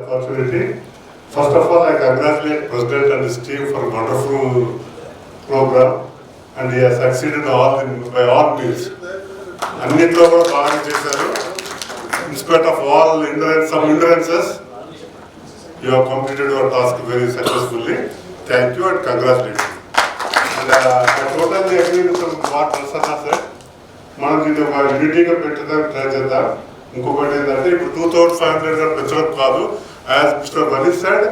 opportunity. First of all, I congratulate President and his team for a wonderful program, and he has succeeded by all means. అన్నిట్లో కూడా బాగా చేశారు. In spite of all some hindrances, you have completed your task very successfully. Thank you and congratulations. And I totally agree with what Prasanna said. మనం ఇది ఒక యూనిటీగా పెట్టడానికి try చేద్దాం. ఇంకొకటి ఏంటంటే ఇప్పుడు 2500 పెంచడం కాదు, as mister Wani said,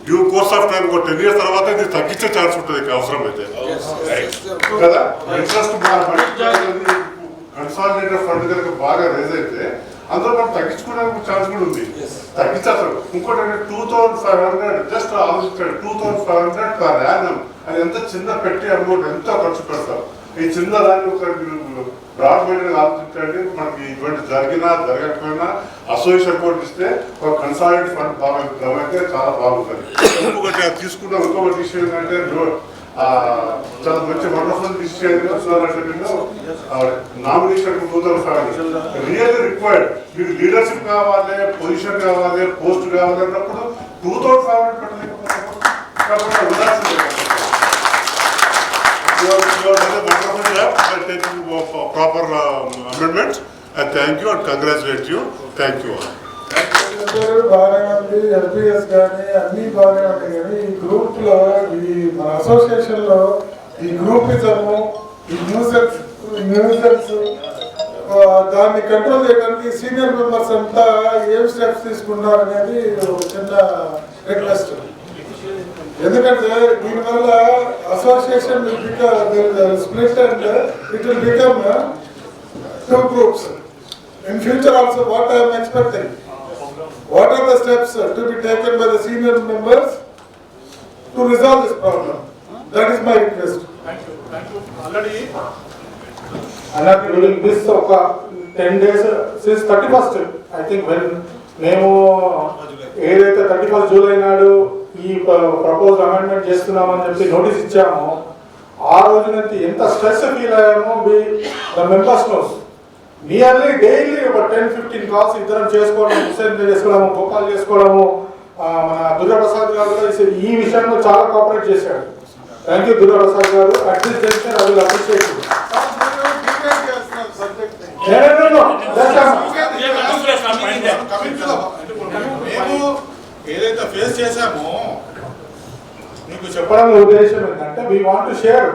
due course of time 10 years తర్వాత ఇది తగ్గించే ఛాన్స్ ఉంటుంది అవసరం అయితే కదా. ఇంట్రెస్ట్ కన్సాలిడేటెడ్ ఫండ్ కనుక బాగా రేజ్ అయితే అందులో మనం తగ్గించుకోవడానికి ఛాన్స్ కూడా ఉంది. తగ్గించారు. ఇంకోటి అంటే 2500 జస్ట్ ఆలోచించాడు. 2500 పర్ యానం అది ఎంత చిన్న పెట్టి అమౌంట్ ఎంతో ఖర్చు పెడతాం. ఈ చిన్న దాన్ని ఒక బ్రాడ్ మైండ్ ఆలోచించండి. మనకి ఇటువంటి జరిగినా జరగకపోయినా అసోసియేషన్ కూడా ఇస్తే ఒక కన్సాలిడేట్ ఫండ్ బాగా అయితే చాలా బాగుంటుంది. ఇంకొకటి తీసుకున్న ఇంకొక డిసిషన్ ఏంటంటే చాలా మంచి wonderful decision nomination 2005 really required. మీకు లీడర్షిప్ కావాలి, పొజిషన్ కావాలి, పోస్ట్ కావాలి అన్నప్పుడు 2500 పెట్టలేకపోతే కాబట్టి ఉండాల్సిందే. You have done a wonderful job by taking proper amendments. I thank you and congratulate you. Thank you all. బాగానే ఉంది. ఎల్పిఎస్ కానీ అన్ని బాగానే ఉంటాయి కానీ ఈ గ్రూప్ లో ఈ మన అసోసియేషన్ లో ఈ గ్రూపిజము, ఈ న్యూసెన్స్ దాన్ని కంట్రోల్ చేయడానికి సీనియర్ మెంబర్స్ అంతా ఏం స్టెప్స్ తీసుకున్నారు అనేది ఒక చిన్న రిక్వెస్ట్. ఎందుకంటే దీనివల్ల association split and it will become 2 groups. In future also what I am expecting, what are the steps to be taken by the senior members to resolve this problem? That is my request. Thank you. Already during this 10 days since 31st, I think when మేము ఏదైతే 31st July నాడు ఈ propose amendment చేస్తున్నామని చెప్పి notice ఇచ్చామో ఆ రోజు నుంచి ఎంత స్ట్రెస్ ఫీల్ అయ్యామో the members knows. Nearly daily ఒక 10-15 కాల్స్ ఇద్దరం చేసుకోవడం, హుస్సేన్ చేసుకోవడము, గోపాల్ చేసుకోవడము. మన దుర్గాప్రసాద్ గారు ఈ విషయంలో చాలా కోఆపరేట్ చేశాడు. థ్యాంక్ యూ దుర్గాప్రసాద్ గారు. At this junction I will appreciate you. ఏదైతే ఫేస్ చేశామో మీకు చెప్పడంలో ఉద్దేశం ఏంటంటే వీ వాంట్ టు షేర్.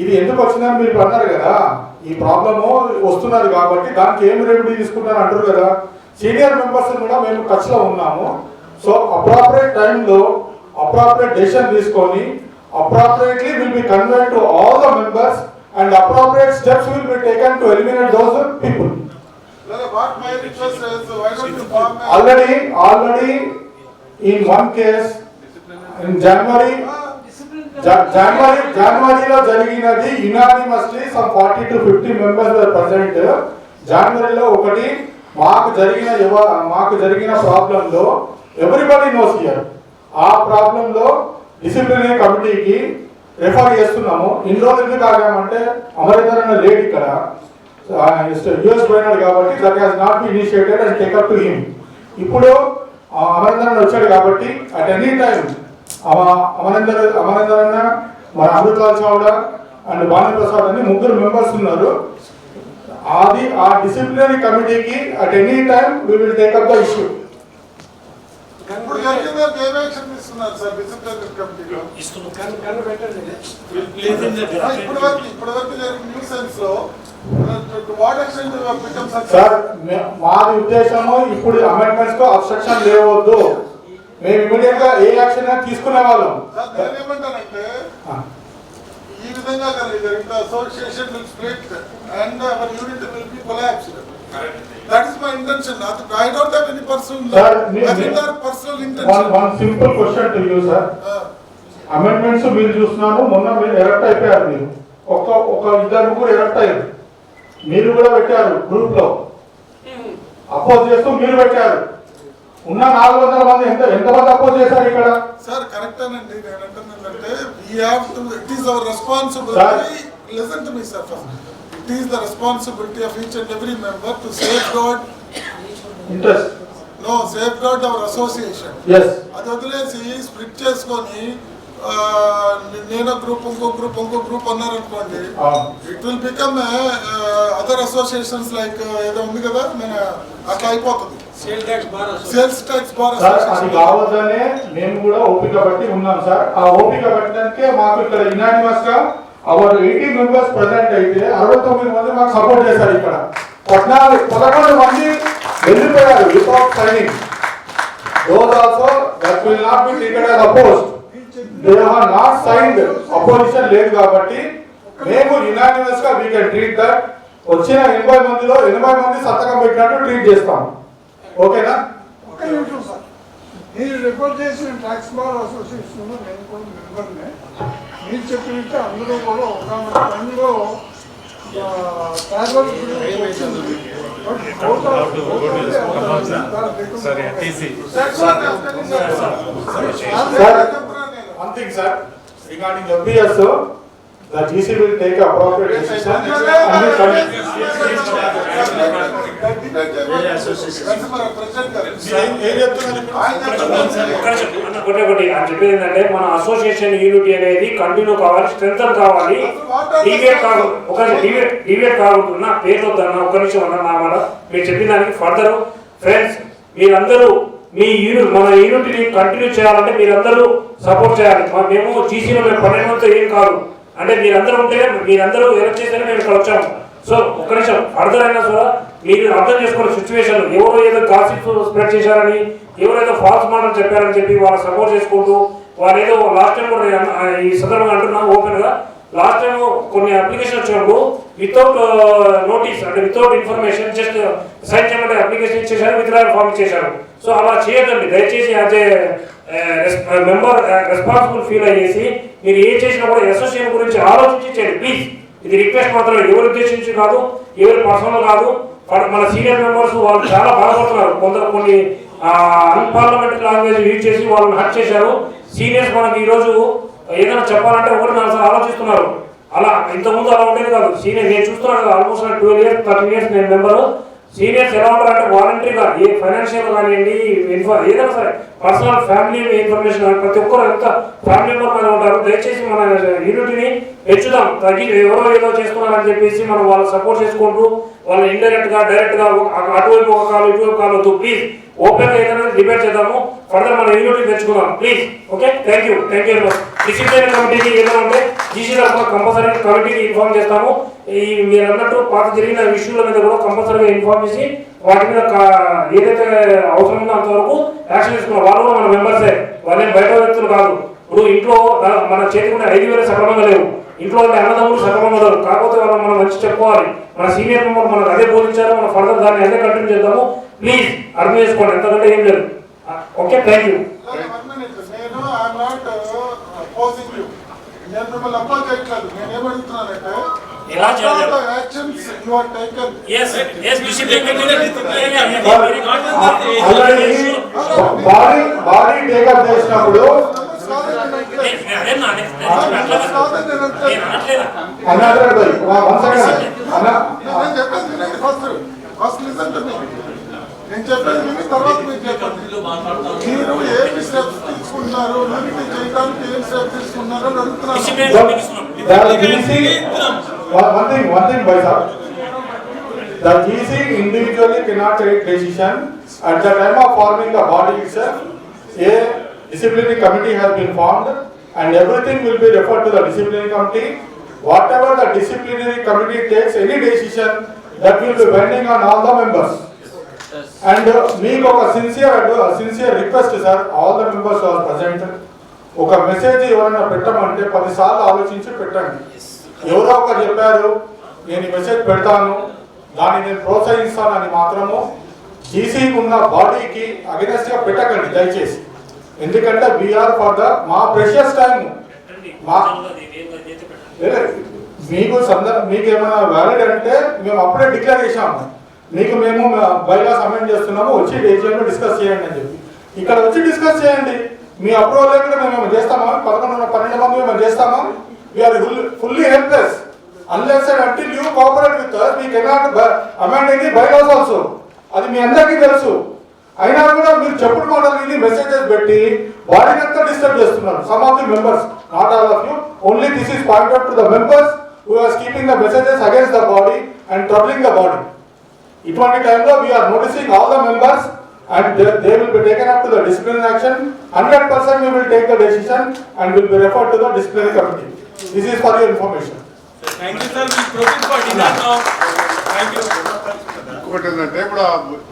ఇది ఎందుకు వచ్చిందని మీరు అన్నారు కదా, ఈ ప్రాబ్లము వస్తున్నారు కాబట్టి దానికి ఏం రెమెడీ తీసుకుంటారు అంటారు కదా. సీనియర్ మెంబర్స్ కూడా మేము టచ్లో ఉన్నాము. సో అప్రాపరేట్ టైంలో అప్రాపరేట్ డెసిషన్ తీసుకొని appropriately will be convey to all the members and appropriate steps will be taken to eliminate those people. Already in one case in January లో జరిగినది unanimously some 40 to 50 members were present. జనవరిలో ఒకటి మాకు జరిగిన problem లో everybody knows here. ఆ problem లో disciplinary కమిటీకి రెఫర్ చేస్తున్నాము. ఇన్ని రోజులు ఎందుకు ఆగామంటే అమరేందర్ అన్న లేడు ఇక్కడ, యూఎస్ పోయినాడు కాబట్టి that has not be initiated and take up to him. ఇప్పుడు అమరేందర్ వచ్చాడు కాబట్టి అట్ ఎనీ టైం అమరేందర్ అన్న, మన అమృతలాల్ చావ్డా అండ్ భానుప్రసాద్ అని 3 మెంబర్స్ ఉన్నారు. అది ఆ డిసిప్లినరీ కమిటీకి at any time we will take up the issue. Sir మాది ఉద్దేశము ఇప్పుడు అమెండ్మెంట్స్ కు అబ్స్ట్రక్షన్ లేవద్దు. మేము ఇమీడియట్ గా ఏ యాక్షన్ తీసుకునే వాళ్ళం. ఈ విధంగా association will split and hour unit will be collapsed. That is my intention. I don't have any personal intention. One simple question to you, sir. Amendments మీరు చూస్తున్నారు. మొన్న మీరు ఎలక్ట్ అయిపోయారు. మీరు ఒక ఇద్దరు కూడా ఎలక్ట్ అయ్యారు. మీరు కూడా పెట్టారు గ్రూప్ లో, అపోజ్ చేస్తూ మీరు పెట్టారు. ఉన్న 400 మంది ఎంతమంది అపోజ్ చేశారు ఇక్కడ? సార్ కరెక్ట్ అనండి. నేను అంటున్నానంటే we have to, it is our responsibility. Listen to me, sir. It is the responsibility of each and every member to safeguard interest. No safeguard our association. Yes. అది వదిలేసి split చేసుకొని నేను group ఇంకో group అన్నారు అనుకోండి, it will become other associations like ఏదో ఉంది కదా, మన అట్లా అయిపోతుంది. సేల్స్ ట్యాక్స్ బార్ అది కావద్దనే మేము కూడా ఓపిక బట్టి ఉన్నాం సార్. ఆ ఓపిక పట్టడానికే మాకు ఇక్కడ యునానిమస్ గా అవర్ 80 మెంబర్స్ ప్రెసెంట్ అయితే 69 మంది మాకు సపోర్ట్ చేశారు. ఇక్కడ 11 మంది వెళ్ళిపోయారు without signing. Those also that will not be treated as opposed. They have not signed opposition లేదు కాబట్టి మేము యునానిమస్ గా we can treat that. వచ్చిన 80 మందిలో 80 మంది సంతకం పెట్టినట్టు ట్రీట్ చేస్తాం. ఓకేనా? ఒక్క నిమిషం సార్, మీరు రిపోర్ట్ చేసిన ట్యాక్స్ బార్ అసోసియేషన్ నేను కూడా మెంబర్నే. మీరు చెప్పినట్టు అందరూ కూడా ఒక టైంలో One thing, sir, regarding FBS, the GC will take appropriate decision. ఒకటి అని చెప్పేది ఏంటంటే మన అసోసియేషన్ యూనిటీ అనేది కంటిన్యూ కావాలి, స్ట్రెంత్ కావాలి, డివేట్ కాకుండా పేరు వద్దన్న ఒక నిమిషం అన్న నా మాట మీరు చెప్పిన దానికి ఫర్దర్. ఫ్రెండ్స్ మీరందరూ మీ మన యూనిటీని కంటిన్యూ చేయాలంటే మీరందరూ సపోర్ట్ చేయాలి. మేము జీసీలో మేము 12 మందితో ఏం కాదు అంటే మీరందరూ ఉంటే మీరందరూ ఎలక్ట్ చేస్తేనే మేము ఇక్కడ వచ్చాము. సో ఒక్క నిమిషం ఫర్దర్ అయినా కూడా మీరు అర్థం చేసుకోవాలి సిచ్యువేషన్. ఎవరో ఏదో గాసిప్ స్ప్రెడ్ చేశారని, ఎవరైతే ఫాల్స్ మాటలు చెప్పారని చెప్పి వాళ్ళు సపోర్ట్ చేసుకుంటూ వాళ్ళు ఏదో లాస్ట్ టైం కూడా ఈ సందర్భంగా అంటున్నాం ఓపెన్ గా, లాస్ట్ టైం కొన్ని అప్లికేషన్ వచ్చినప్పుడు వితౌట్ నోటీస్ అంటే వితౌట్ ఇన్ఫర్మేషన్ జస్ట్ సైన్ చేయమంటే అప్లికేషన్ ఇచ్చేసారు, విత్డ్రాయల్ ఫామ్ ఇచ్చేసారు. సో అలా చేయదండి దయచేసి. As a member responsible feel అయ్యేసి మీరు ఏం చేసినా కూడా అసోసియేషన్ గురించి ఆలోచించి చేయండి ప్లీజ్. ఇది రిక్వెస్ట్ మాత్రమే, ఎవరు ఉద్దేశించి కాదు, ఎవరి పర్సనల్ కాదు. మన సీనియర్ మెంబర్స్ వాళ్ళు చాలా బాధపడుతున్నారు. కొన్ని అన్పార్లమెంటరీ లాంగ్వేజ్ యూజ్ చేసి వాళ్ళని హర్ట్ చేశారు. సీనియర్స్ మనకి ఈరోజు ఏదైనా చెప్పాలంటే 1-4 ఆలోచిస్తున్నారు. అలా ఇంతకుముందు అలా ఉండేది కాదు. సీనియర్ నేను చూస్తున్నాను కదా, ఆల్మోస్ట్ 12 years 13 years నేను మెంబరు. సీనియర్స్ ఎలా ఉంటారంటే వాలంటరీగా ఏ ఫైనాన్షియల్ కానివ్వండి, ఏదైనా సరే పర్సనల్ ఫ్యామిలీ ఇన్ఫర్మేషన్ ప్రతి ఒక్కరు ఎంత ఫ్యామిలీ మెంబర్ మీద ఉంటారు. దయచేసి మన యూనిటీని పెంచుదాం. ఎవరో ఏదో చేస్తున్నారని చెప్పేసి మనం వాళ్ళు సపోర్ట్ చేసుకుంటూ వాళ్ళు ఇండైరెక్ట్ గా డైరెక్ట్ గా అటువైపు ఒక కాలు ఇటువైపు కాలు వద్దు. ప్లీజ్ ఓపెన్ గా ఏదైనా డిబేట్ చేద్దాము, ఫర్దర్ మన యూనిటీ పెంచుకుందాం please. Okay, thank you very much. Discipline కమిటీకి ఏదైనా ఉంటే జీసీ తరఫున కంపల్సరీ కమిటీకి ఇన్ఫార్మ్ చేస్తాము. ఈ మీరు అన్నట్టు పాత జరిగిన ఇష్యూల మీద కూడా కంపల్సరీగా ఇన్ఫార్మ్ చేసి వాటి మీద ఏదైతే అవసరం ఉందో అంతవరకు యాక్షన్ తీసుకున్నాం. వాళ్ళు కూడా మన మెంబర్సే, వాళ్ళేం బయట వ్యక్తులు కాదు. ఇప్పుడు ఇంట్లో మన చేతికి ఉండే 5,000 సక్రమంగా లేవు, ఇంట్లో ఉండే అన్నదమ్ములు సక్రమంగా లేరు. కాకపోతే వాళ్ళని మనం మంచి చెప్పుకోవాలి. మన సీనియర్ మెంబర్ మనకు అదే బోధించారు, మనం ఫర్దర్ దాన్ని అదే కంటిన్యూ చేద్దాము. ప్లీజ్ అర్థం చేసుకోండి, ఎంతకంటే ఏం లేదు. Okay, thank you. నేను మిమ్మల్ని అప్రోచ్ చేయట్లేదు. నేను ఏమడుగుతున్నానంటే బాడీ టేకప్ చేసినప్పుడు నేను చెప్పేది విని తర్వాత మీరు చెప్పండి. మీరు ఏమి స్టెప్స్ తీసుకున్నారు, యూనిటీ చేయడానికి ఏం స్టెప్స్ తీసుకున్నారు అని అడుగుతున్నాను. One thing, by sir, the GC individually cannot take decision. At the time of forming the body itself, a disciplinary committee has been formed, and everything will be referred to the disciplinary committee. Whatever the disciplinary committee takes, any decision that will be binding on all the members. And మీకు ఒక sincere request sir, all the members are present. ఒక message ఎవరైనా పెట్టమంటే 10 సార్లు ఆలోచించి పెట్టండి. ఎవరో ఒకరు చెప్పారు నేను ఈ మెసేజ్ పెడతాను, దాన్ని నేను ప్రోత్సహిస్తానని మాత్రము జీసీకి ఉన్న బాడీకి అగెనెస్ట్ గా పెట్టకండి దయచేసి. ఎందుకంటే వీఆర్ ఫర్ ద మా ప్రెషియస్ టైం. మీకు ఏమైనా వ్యాలిడ్ అంటే మేము అప్పుడే డిక్లేర్ చేసాము, మీకు మేము బైలాస్ అమెండ్ చేస్తున్నాము, వచ్చి డేజీలో డిస్కస్ చేయండి అని చెప్పి. ఇక్కడ వచ్చి డిస్కస్ చేయండి. మీ అప్రూవల్ లేకుండా మేము చేస్తామా? 11-12 మంది మేము చేస్తామా? We're fully helpless unless and until you cooperate with us. We cannot amend any bylaws also. అది మీ అందరికీ తెలుసు. అయినా కూడా మీరు చెప్పుడు మాటలు విని మెసేజెస్ పెట్టి వారిని అంతా డిస్టర్బ్ చేస్తున్నారు. Some of the members, not all of you, only this is pointed to the members who are keeping the messages against the body and troubling the body. ఇటువంటి టైంలో we're noticing all the members and they will be taken up to the disciplinary action. 100% we will take the decision and will be referred to the disciplinary committee. This is for your information. Thank you, sir. We proceed for dinner now. Thank you. ఇంకొకటి ఏంటంటే ఇప్పుడు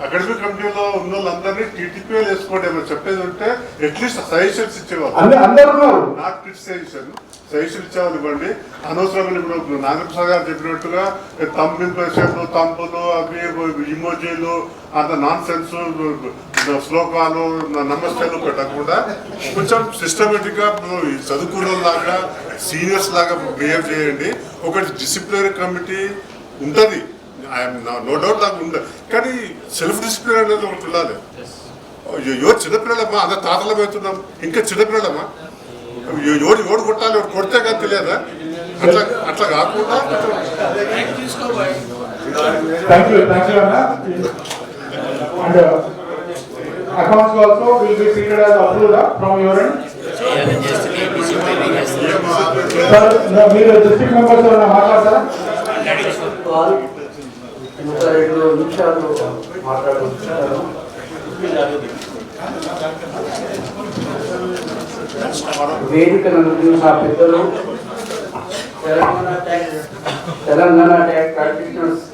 academic కమిటీలో ఉన్న వాళ్ళందరినీ టీటీపీఎల్ వేసుకోండి. ఏమైనా చెప్పేది ఉంటే అట్లీస్ట్ సజెషన్స్ ఇచ్చేవాళ్ళు, అందరూ ఉన్నారు, నాట్ క్రిటిసైజేషన్, సజెషన్ ఇచ్చేవాళ్ళు ఇవ్వండి. అనవసరమైన ఇప్పుడు నాగప్రసాద్ గారు చెప్పినట్టుగా తంపులు అవి ఇమోజీలు అంత నాన్ సెన్స్ శ్లోకాలు నమస్తేలు పెట్టకుండా కొంచెం సిస్టమేటిక్ గా చదువుకున్న లాగా సీనియర్స్ లాగా బిహేవ్ చేయండి. ఒకటి డిసిప్లినరీ కమిటీ ఉంటుంది, నో డౌట్ నాకు ఉండదు, కానీ సెల్ఫ్ డిసిప్లిన్ అనేది ఒకటి ఉండాలి. ఎవరు చిన్నపిల్లలమ్మా, అంత తాతలం అవుతున్నాం, ఇంకా చిన్నపిల్లలమ్మా, ఎవడు కొట్టాలి, ఎవరు కొడితే కానీ తెలియదా? అట్లా కాకుండా థ్యాంక్ యూ అన్న. And accounts also will be treated as approved from your end. Sir, మీరు district members ఎవరైనా మాట్లాడతారా? ఇంకా 2 నిమిషాలు మాట్లాడుతున్నాను. వేదికను నా పెద్దలు, తెలంగాణ ట్యాక్స్ ప్రాక్టీషనర్స్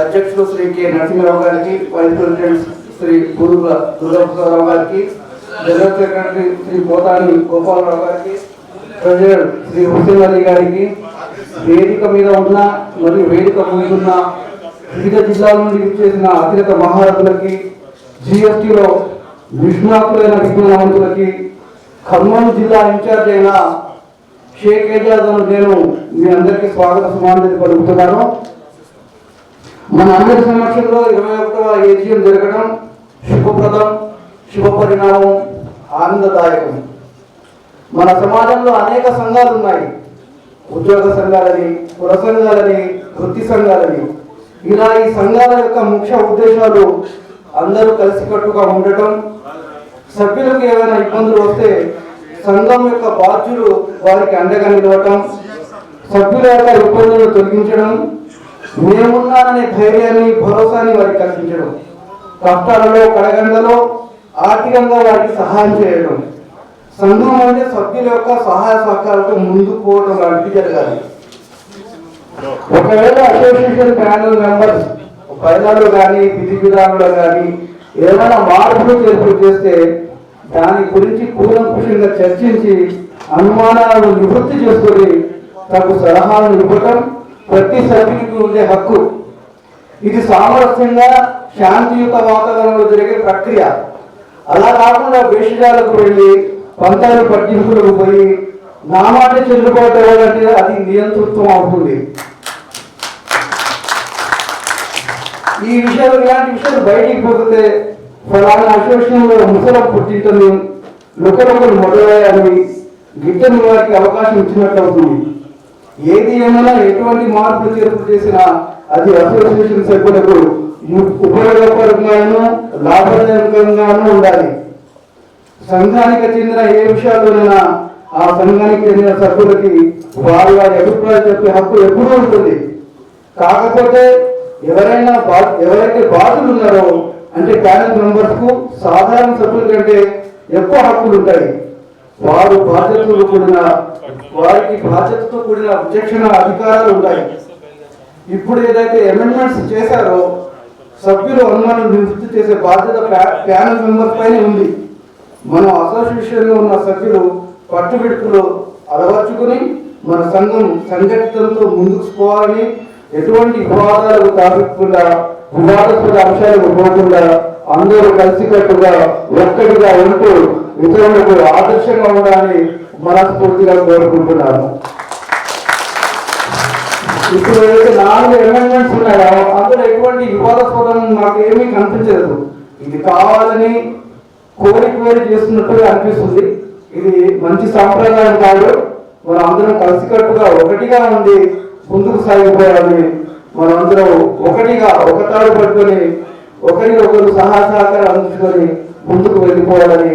అధ్యక్షులు శ్రీ కె నరసింహరావు గారికి, వైస్ ప్రెసిడెంట్ శ్రీ దుర్గాప్రసాదరావు గారికి, జనరల్ సెక్రటరీ శ్రీ పోతాని గోపాలరావు గారికి, ప్రెసిడెంట్ శ్రీ హుసేన్ అలీ గారికి, వేదిక మీద ఉన్న మరియు వేదిక ముందున్న వివిధ జిల్లాల నుండి చేసిన అతిరత మహారథులకి, జిఎస్టీలో నిష్ణాతులైన విజ్ఞానవంతులకి, ఖమ్మం జిల్లా ఇన్ఛార్జ్ అయిన షేక్ ఏజాజ్ నేను మీ అందరికీ స్వాగత సుమాంజలి పలుకుతున్నాను. మన అందరి సమక్షంలో 21వ ఏజిఎం జరగడం శుభప్రదం, శుభ పరిణామం, ఆనందదాయకం. మన సమాజంలో అనేక సంఘాలు ఉన్నాయి. ఉద్యోగ సంఘాలని, కుల సంఘాలని, వృత్తి సంఘాలని. ఇలా ఈ సంఘాల యొక్క ముఖ్య ఉద్దేశాలు అందరూ కలిసికట్టుగా ఉండటం, సభ్యులకు ఏమైనా ఇబ్బందులు వస్తే సంఘం యొక్క బాధ్యులు వారికి అండగా నిలవటం, సభ్యుల యొక్క ఇబ్బందులను తొలగించడం, మేమున్నాననే ధైర్యాన్ని, భరోసాని వారికి కల్పించడం, కష్టాలలో కడగండలో ఆర్థికంగా వారికి సహాయం చేయడం, సంఘం అంటే సభ్యుల యొక్క సహాయ సహకారాలతో ముందుకు పోవడం లాంటివి జరగాలి. ఒకవేళ అసోసియేషన్ ప్యానల్ మెంబర్స్ బయలాలో కానీ విధి విధానంలో కానీ ఏమైనా మార్పులు చేర్పులు చేస్తే దాని గురించి కూలంకుషంగా చర్చించి అనుమానాలను నివృత్తి చేసుకొని తగు సలహాలను ఇవ్వటం ప్రతి సభ్యునికి ఉండే హక్కు. ఇది సామరస్యంగా శాంతియుత వాతావరణంలో జరిగే ప్రక్రియ. అలా కాకుండా వేషజాలకు వెళ్ళి పంతాలు పట్టింపులకు పోయి నా మాట చెల్లుబాటు అవ్వాలంటే అది నియంతృత్వం అవుతుంది. ఈ విషయాలు, ఇలాంటి విషయాలు బయటికి పోతే ఫలానా అసోసియేషన్లో ముసలం పుట్టింటుంది, లుకలుకలు మొదలయ్యాలని గిట్టని వారికి అవకాశం ఇచ్చినట్లు అవుతుంది. ఏది ఏమైనా ఎటువంటి మార్పులు చేర్పులు చేసినా అది అసోసియేషన్ సభ్యులకు ఉపయోగపరంగానూ లాభదాయకంగానూ ఉండాలి. సంఘానికి చెందిన ఏ విషయాల్లోనైనా ఆ సంఘానికి చెందిన సభ్యులకి వారి వారి అభిప్రాయం చెప్పే హక్కు ఎప్పుడూ ఉంటుంది. కాకపోతే ఎవరైతే బాధ్యులు ఉన్నారో అంటే ప్యానల్ మెంబర్స్ కు సాధారణ సభ్యుల కంటే ఎక్కువ హక్కులు ఉంటాయి. వారికి బాధ్యతతో కూడిన విచక్షణ అధికారాలు ఉంటాయి. ఇప్పుడు ఏదైతే అమెండ్మెంట్స్ చేశారో సభ్యులు అనుమానం నివృత్తి చేసే బాధ్యత ప్యానల్ మెంబర్స్ పైన ఉంది. మనం అసోసియేషన్ లో ఉన్న సభ్యులు పట్టుబిడుపులు అలవర్చుకుని మన సంఘం సంఘటితంతో ముందుకు పోవాలని, ఎటువంటి వివాదాలకు తాగకుండా, వివాదాస్పద అంశాలకు పోకుండా అందరూ కలిసికట్టుగా ఒక్కటిగా ఉంటూ ఇతరులకు ఆదర్శంగా ఉండాలని మనస్ఫూర్తిగా కోరుకుంటున్నాను. ఇప్పుడు ఏదైతే 4 అమెండ్మెంట్స్ ఉన్నాయో అందులో ఎటువంటి వివాదాస్పదం నాకు ఏమీ కనిపించలేదు. ఇది కావాలని కోరి చేస్తున్నట్టుగా అనిపిస్తుంది. ఇది మంచి సాంప్రదాయం కాదు. మనం అందరం కలిసికట్టుగా ఒకటిగా ఉండి ముందుకు సాగిపోయాలని, మనం అందరం ఒకటిగా ఒకతాడు పట్టుకొని ఒకరినొకరు సహకారాలు అందించుకొని ముందుకు వెళ్ళిపోవాలని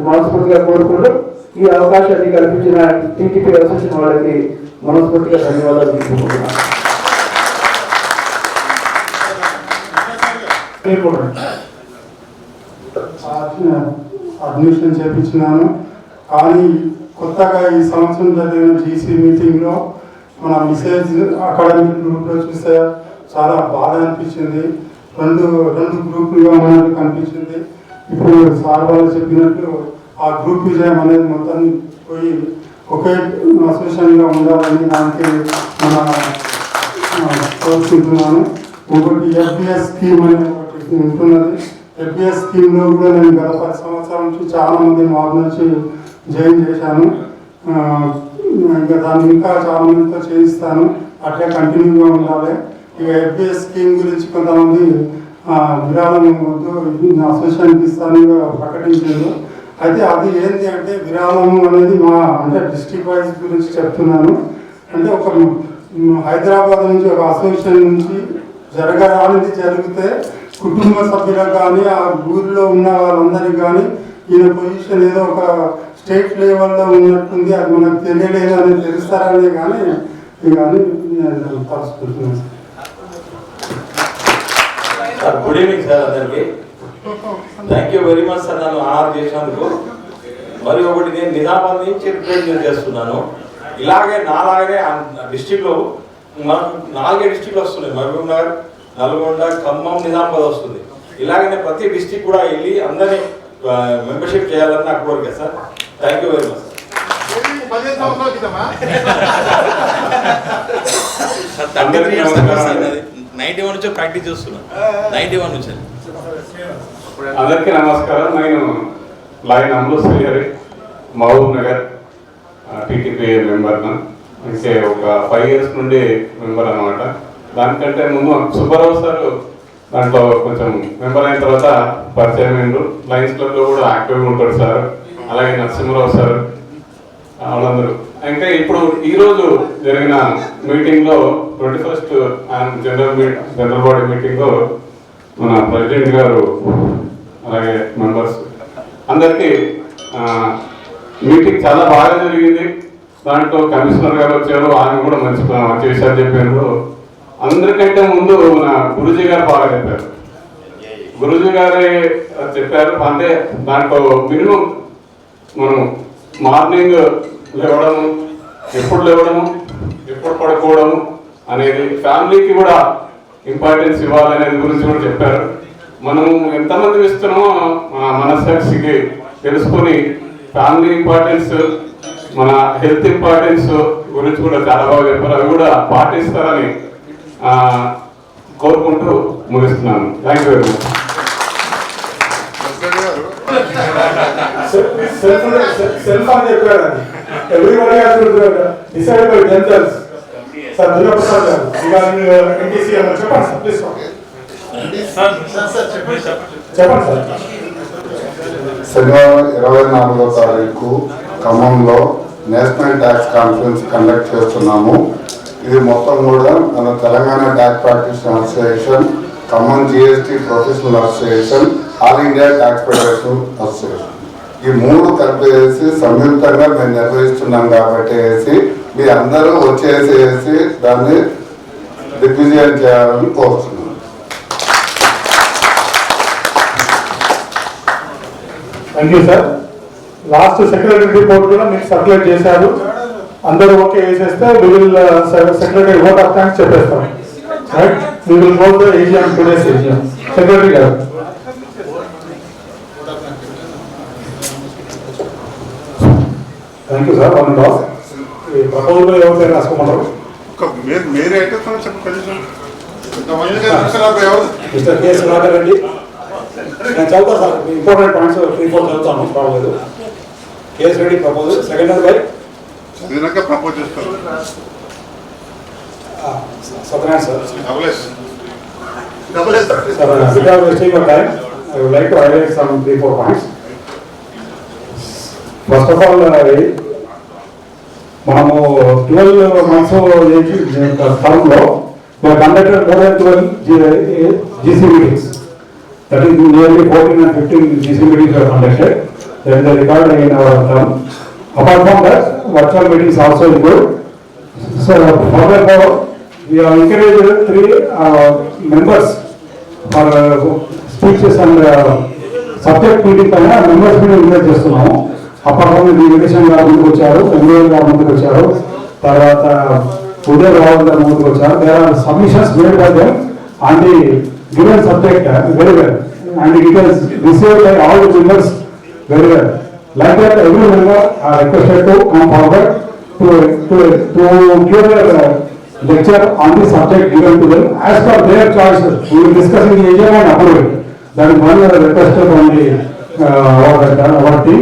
మనస్ఫూర్తిగా కోరుకుంటూ ఈ అవకాశాన్ని కల్పించిన టీటీపీ అసోసియేషన్ వాళ్ళకి మనస్ఫూర్తిగా ధన్యవాదాలు తెలుపుకుంటున్నాను. అడ్మిషన్ చేయించినాను. కానీ కొత్తగా ఈ సంవత్సరం జరిగిన జీసీ మీటింగ్లో మన మెసేజ్ అకాడమిక్ గ్రూప్లో చూస్తే చాలా బాధ అనిపించింది. రెండు గ్రూపులుగా మనకు కనిపించింది. ఇప్పుడు సార్ వాళ్ళు చెప్పినట్టు ఆ గ్రూప్ విజయం అనేది మొత్తం పోయి ఒకే అసోసియేషన్గా ఉండాలని దానికి మన కోరుకుంటున్నాను. ఇంకోటి FBS స్కీమ్ అనేది ఒకటి ఉంటున్నది. FBS స్కీమ్లో కూడా నేను గత 10 సంవత్సరాల నుంచి చాలా మంది మాకు నుంచి జాయిన్ చేశాను. ఇంకా దాన్ని ఇంకా చాలా మందితో చేయిస్తాను. అట్లే కంటిన్యూగా ఉండాలి. ఇక FBS స్కీమ్ గురించి కొంతమంది విరాళం వద్దు అసోసియేషన్కి ఇస్తాను ప్రకటించారు. అయితే అది ఏంటి అంటే విరాళం అనేది అంటే డిస్ట్రిక్ట్ వైజ్ గురించి చెప్తున్నాను. అంటే ఒక హైదరాబాద్ నుంచి ఒక అసోసియేషన్ నుంచి జరగరానిది జరిగితే కుటుంబ సభ్యులకు కానీ ఆ ఊరిలో ఉన్న వాళ్ళందరికీ కానీ ఈయన పొజిషన్ ఏదో ఒక స్టేట్ లెవెల్లో ఉన్నట్టుంది, అది మనకు తెలియలేదు అని తెలుస్తారని కానీ నేను తలుసుకుంటున్నాను. గుడ్ ఈవినింగ్ సార్ అందరికి. Thank you very much sir నన్ను ఆనర్ చేసినందుకు. మరి ఒకటి నేను నిజామాబాద్ నుంచి రిప్రజెంట్ చేస్తున్నాను. ఇలాగే నాలాగే డిస్టిక్లో మనకు 4 డిస్టిక్లు వస్తున్నాయి. మహబూబ్ నగర్, నల్గొండ, ఖమ్మం, నిజామాబాద్ వస్తుంది. ఇలాగనే ప్రతి డిస్టిక్ కూడా వెళ్ళి అందరినీ మెంబర్షిప్ చేయాలని నాకు కోరిక sir. Thank you very much sir. 91 నుంచి ప్రాక్టీస్ చేస్తున్నాను. 91 నుంచి. అందరికీ నమస్కారం. నేను లైన్ అమృత్ శ్రీహరి, మహబూబ్ నగర్ టీటీపీ మెంబర్ను. అంటే ఒక 5 years నుండి మెంబర్ అనమాట. దానికంటే ముందు సుబ్బారావు సార్ దాంట్లో కొంచెం మెంబర్ అయిన తర్వాత పరిచయం అయిండు. లయన్స్ క్లబ్లో కూడా యాక్టివ్గా ఉంటాడు సార్. అలాగే నరసింహరావు సార్, వాళ్ళందరూ. ఇంకా ఇప్పుడు ఈరోజు జరిగిన మీటింగ్లో 21st జనరల్ బాడీ మీటింగ్లో మన ప్రెసిడెంట్ గారు అలాగే మెంబర్స్ అందరికీ మీటింగ్ చాలా బాగా జరిగింది. దాంట్లో కమిషనర్ గారు వచ్చారు, ఆయన కూడా మంచి విషయాలు చెప్పారు. అందరికంటే ముందు మన గురూజీ గారు బాగా చెప్పారు. గురూజీ గారే చెప్పారు అంటే దాంట్లో మినిమం మనం మార్నింగ్ లేవడము, ఎప్పుడు లేవడము, ఎప్పుడు పడుకోవడము అనేది, ఫ్యామిలీకి కూడా ఇంపార్టెన్స్ ఇవ్వాలనేది గురించి కూడా చెప్పారు. మనం ఎంతమంది ఇస్తున్నామో మన మనస్సాక్షికి తెలుసుకొని ఫ్యామిలీ ఇంపార్టెన్స్, మన హెల్త్ ఇంపార్టెన్స్ గురించి కూడా చాలా బాగా చెప్పారు. అవి కూడా పాటిస్తారని కోరుకుంటూ ముగిస్తున్నాను. Thank you very much. Self అని చెప్పారు. అది everybody has to decide by themselves. Sir Durgaprasad గారు రిగార్డింగ్ NTC చెప్పండి సార్, ప్లీజ్ చెప్పండి సార్. శనివారం 24వ తారీఖు ఖమ్మంలో నేషనల్ ట్యాక్స్ కాన్ఫరెన్స్ కండక్ట్ చేస్తున్నాము. ఇది మొత్తం కూడా మన Telangana tax practitioner association, Khammam GST professional association, all India tax federation association, ఈ 3 కలిపేసి సంయుక్తంగా మేము నిర్వహిస్తున్నాం. కాబట్టి మీ అందరూ వచ్చేసేసి దాన్ని దిగ్విజయం చేయాలని కోరుతున్నాం. Thank you sir. Last secretary report కూడా మీకు సర్క్యులేట్ చేశారు. అందరూ ఓకే వేసేస్తే we will secretary vote of thanks చెప్పేస్తాం. Right, we will go to AGM today's AGM. Secretary గారు. Thank you sir. వన్ డాక్ ఈ ప్రపోజల్ ఎవరి పేరు రాసుకోమంటారు? మీరే అయితే చెప్పండి. Mister K. సుధాకర్ రెడ్డి. నేను చదువుతాను సార్, ఇంపార్టెంట్ పాయింట్స్ 3-4 చదువుతాను, పర్వాలేదు. Case ready proposal. Second by propose చేస్తారు Satyanarayana sir. Double Sir, without wasting your time, I would like to highlight some 3-4 points. First of all, మనము 12 months term లో we have conducted more than 12 GC meetings. That is nearly 14 and 15 GC meetings were conducted. There is a record in our term. Apart from that, virtual meetings also include. So furthermore, we have encouraged 3 members for speeches and subject meeting పైన members meeting invite చేస్తున్నాము. Apart from the edition గారు ముందుకు వచ్చారు, MA గారు ముందుకు వచ్చారు, తర్వాత ఉదయ్ రావు గారు ముందుకు వచ్చారు. There are submissions made by them on the given subject very well and it is received by all the members very well. Like that, every member are requested to come forward to give a lecture on the subject given to them as per their choices. We will discuss in the agenda and approve it. That is one request from the our team.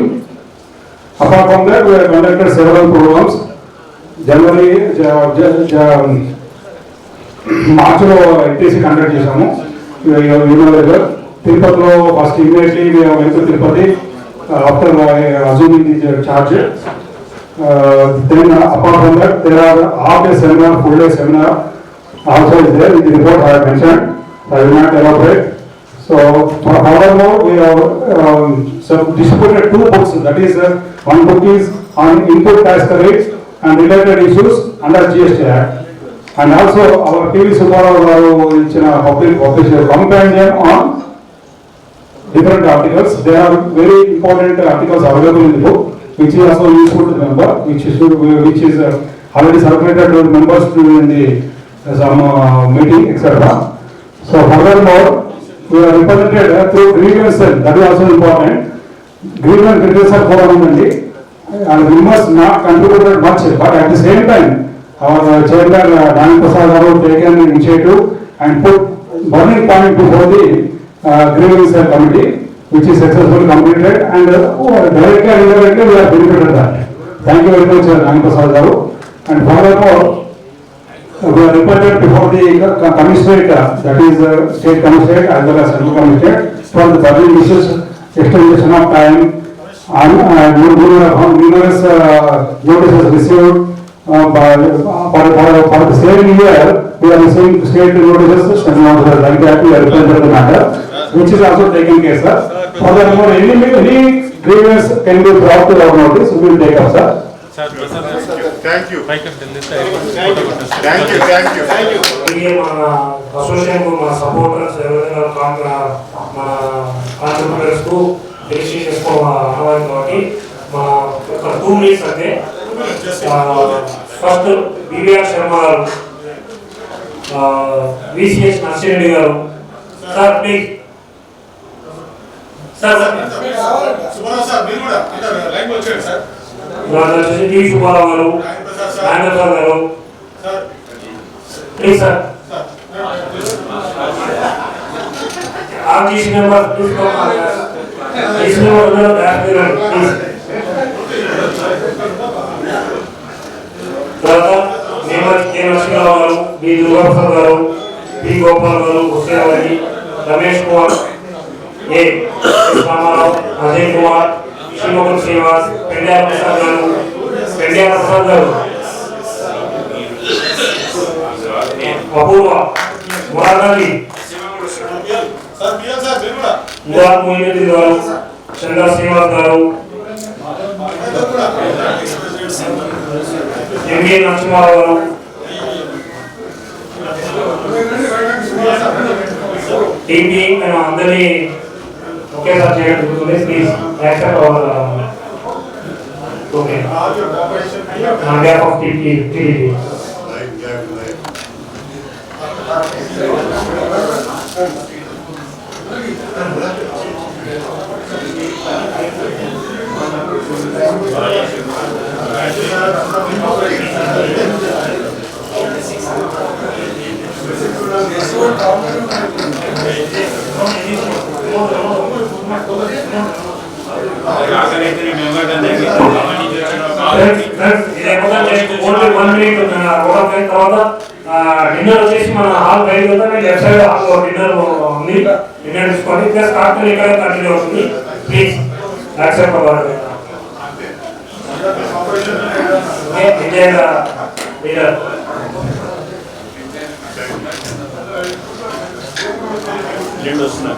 Apart from that, we have conducted several programs. January, March లో ITC conduct చేశాము. తిరుపతిలో first immediately we went to Tirupati. After assuming the charge, then apart from that, there are half-day seminar, full-day seminar also is there. In the report I have mentioned, I will not elaborate. So, furthermore, we have distributed 2 books. That is, one book is on input tax rates and related issues under GST Act, and also our TV Subbarao garu ichina public companion on different articles. There are very important articles available in the book, which is also useful to the member, which is already circulated to the members during the some meeting, etc. So furthermore, we are represented through grievance cell. That is also important. Grievance redressal forum only, and we must not contributed much, but at the same time, our chairman Nani Prasad garu taken initiative and put burning point before the grievance committee, which is successfully completed, and directly and indirectly we are benefited that. Thank you very much, Nani Prasad garu. And furthermore, we are reported before the commissionerate, that is state commissionerate as well as central commissionerate, for the burning issues, extension of time, and numerous notices received for the same year. We are receiving state notices, like that we are represented the matter, which is also taken care, sir. Furthermore, any grievance can be brought to our notice, we will take up, sir. Thank you. Association మన supporters ఎవరైనా మన contributors కు registration చేసుకోవాలి కాబట్టి మన ఒక 2 minutes అంటే first BVR Sharma గారు, VCS Narsireddy garu, sir please sir T Subbarao garu, Nageswara garu, please sir RTC member please తర్వాత member K Narasimharao garu, B Durgaprasad గారు, బి గోపాల్ గారు, హుస్సేన్ అలీ, రమేష్ కుమార్, ఏ రామారావు, అజయ్ కుమార్, శ్రీమోహన్ శ్రీనివాస్, పెండ్యాల ప్రసాద్ గారు, అపూర్వ, మురాద్ అలీ, మురాద్ మొయినుద్దీన్ గారు, చంద్ర శ్రీనివాస్ గారు, ఎంఏ నరసింహారావు గారు, టీపీ అందరినీ ఒకేసారి చేయడం జరుగుతుంది. Please accept our okay on behalf of TP. Dinner వచ్చేసి మన హాల్ బయట లెఫ్ట్ సైడ్ హాల్ డిన్నర్ ఉంది, డిన్నర్ తీసుకోండి. ప్లస్ కార్టూన్ ఇక్కడ కంటిన్యూ అవుతుంది. ప్లీజ్ యాక్సెప్ట్ అవ్వాలి. లీడర్ వస్తున్నా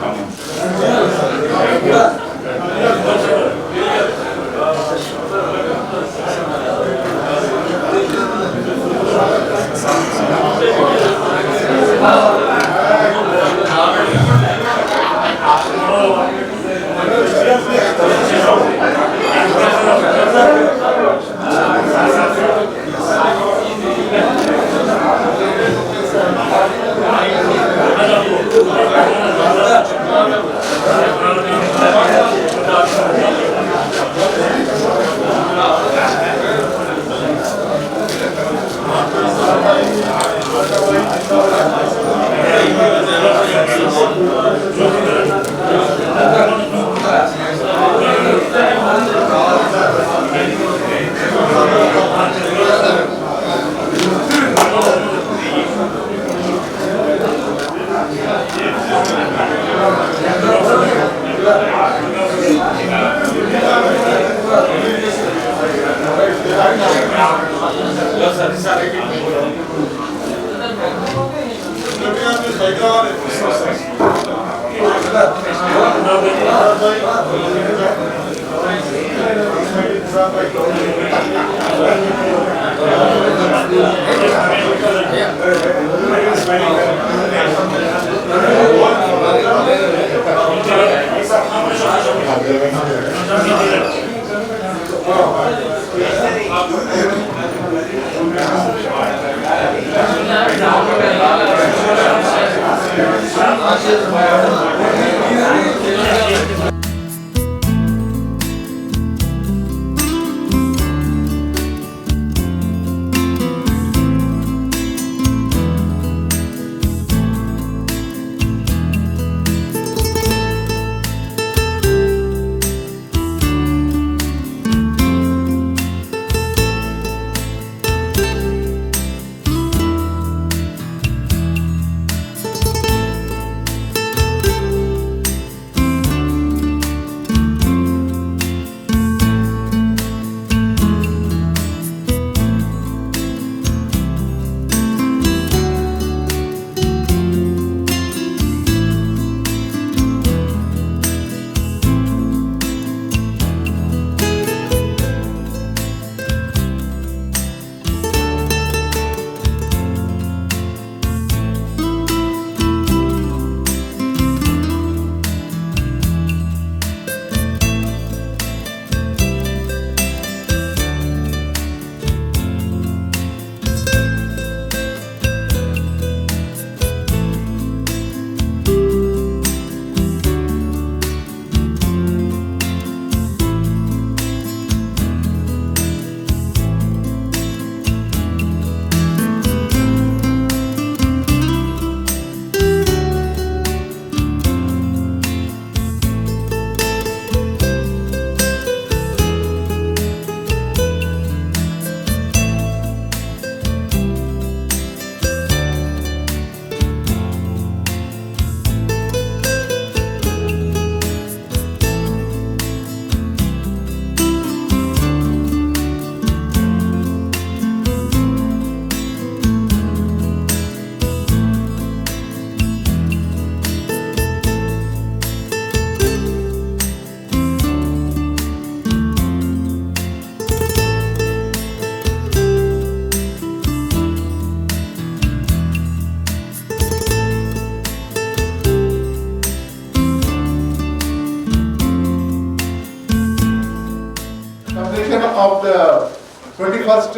Of the 21st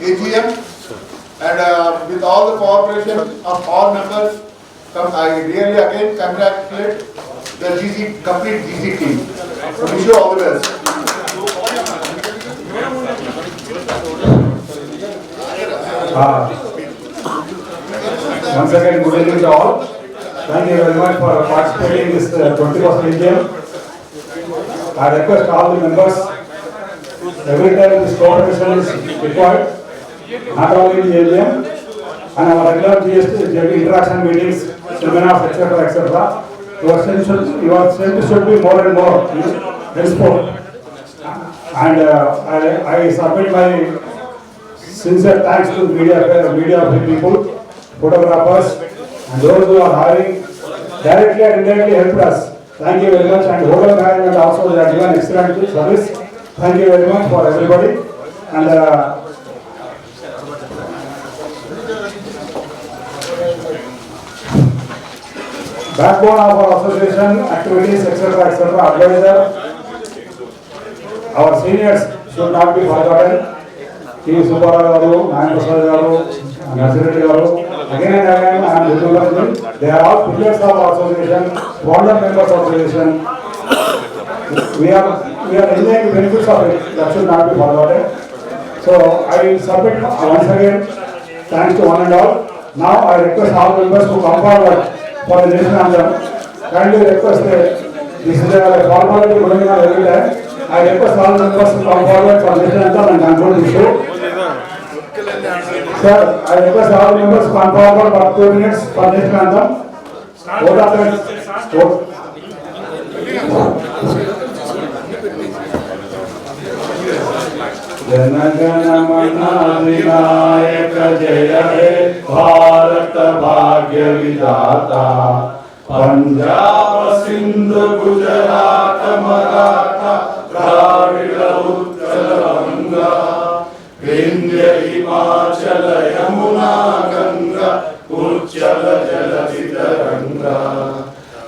AGM and with all the cooperation of all members, I really again congratulate the complete GC team. Wish you all the best. Once again, good evening to all. Thank you very much for participating in this 21st AGM. I request all the members, every time this coordination is required, not only in the AGM, and our regular GST interaction meetings, seminars, etc. Your sense should be more and more henceforth. And I submit my sincere thanks to media people, photographers, and those who are hiring directly and indirectly helped us Thank you very much, and hotel management also they are given excellent service. Thank you very much for everybody. And backbone of our association activities, etc., advisor, our seniors should not be forgotten. T. Subbarao garu, Nayan Prasad garu, Nasireddy garu, again and again I am remembering them. They are all pillars of our association, founder members of association. We are enjoying the benefits of it. That should not be forgotten. So I submit once again thanks to one and all. Now I request all members to come forward for the national anthem. Kindly request this is a formality going on every time. I request all members to come forward for the national anthem and conclude the show. Sir, I request all members to come forward for 2 minutes for the national anthem. Vote after vote. जनगण मन अधिनायक जय हे भारत भाग्य विधाता पंजाब सिंध गुजरात मराठा द्राविड़ उत्कल गंगा विंध्य हिमाचल यमुना गंगा उच्चल जलधि तरंगा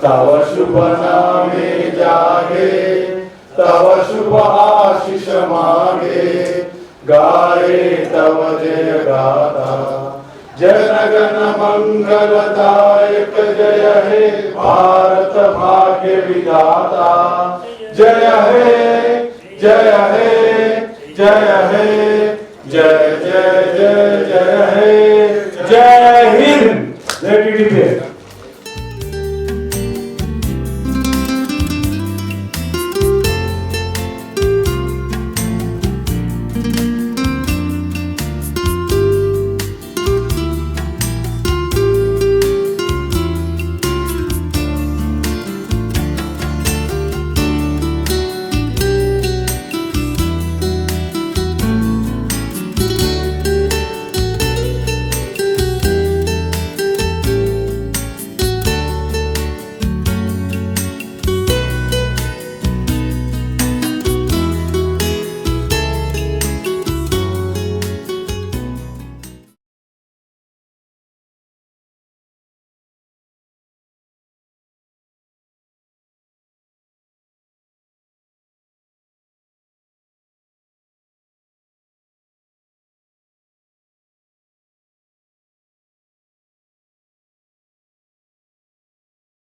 तव शुभ नामे जागे तव शुभ आशीष मांगे गाए तव जय गाथा जनगण मंगलदायक जय हे भारत भाग्य विधाता जय हे जय हे जय हे जय जय जय जय हे जय हिंद। जय टीडीपी।